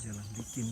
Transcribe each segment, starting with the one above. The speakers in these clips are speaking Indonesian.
Jalan bikin.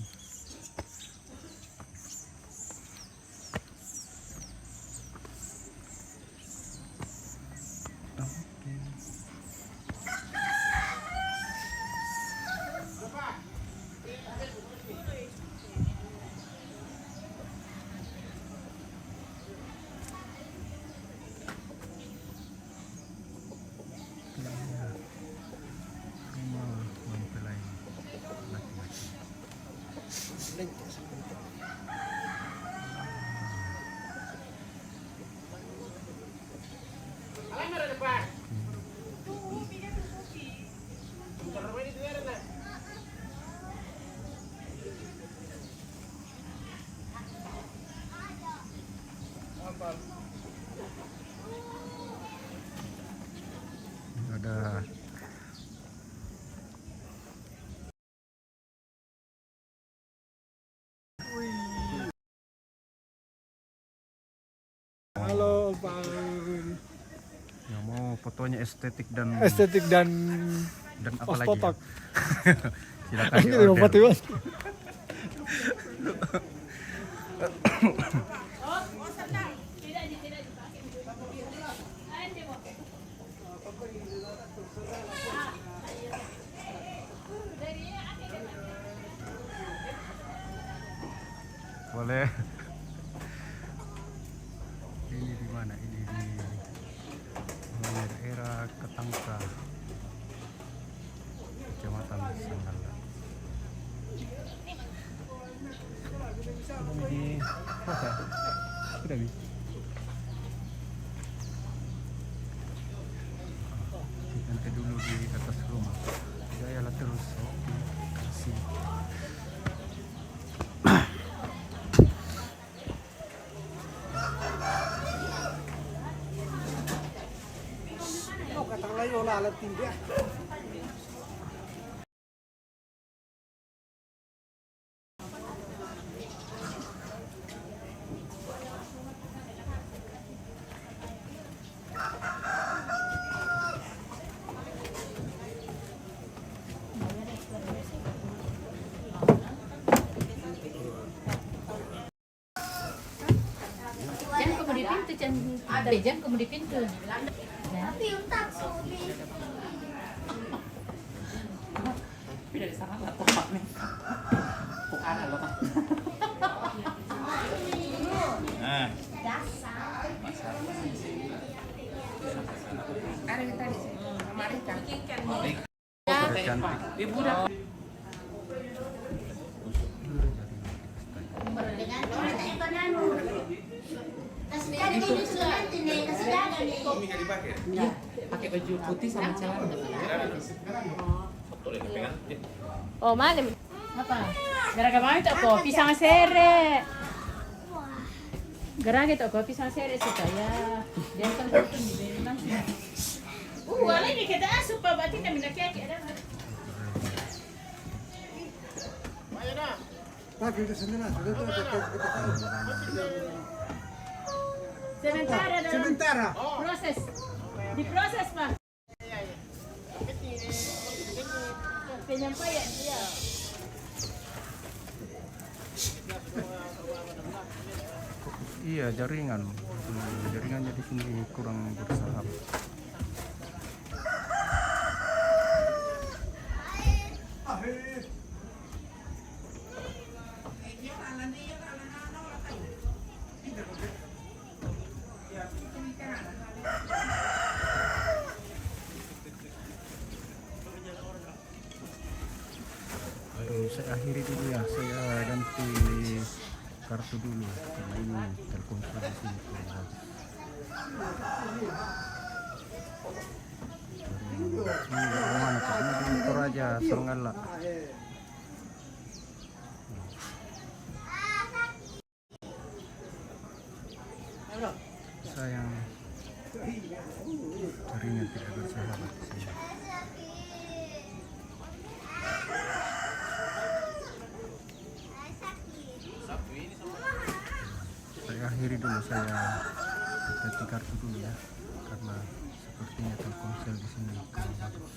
Ada halo Bang. yang mau fotonya estetik dan apa lagi ya? ostotok. Silakan Ini di obat order. Mas. Boleh. Ini di mana? Ini di daerah Ketangka, Kecamatan Sanggala. Ini apa? Sudah bi. Nanti dulu di atas rumah. Gayalah terus. Oke. Kasih. Katang layo lah alat tinggi. Jangan kamu di pintu, jangan kamu di pintu. Tapi untak subi. Dari sana lah tuh Pak nih. Bukan lo kan. Nah. Dasar. Ada yang tadi sih. Kemarin cantik kan. Cantik. Ibu udah. Dengan kita ekonomi. Kasih jaga ini sudah nanti nih, kasih jaga nih. Iya, pakai baju putih sama celana. Oh, mana? Apa? Gara-gara itu kok pisang sere. Gara-gara itu kok pisang sere sih ya. Dia kan di memang. Wala ini kita asup pa berarti kami nak kaya ada. Pak kita sendiri sudah tuh. Sementara dalam Sementara. proses. Diproses, Pak. Penyampaian dia. Iya, jaringan. Jaringannya di sini kurang bersahabat. Aduh, saya akhiri dulu ya. Saya ganti kartu dulu. Ini telepon saya di sini. Ini mana Pak? Ini di Toraja, Sanggala. Sayang, jaringan tidak bersahabat di sini. saya ganti kartu dulu ya, karena sepertinya Telkomsel di sini kurang bagus.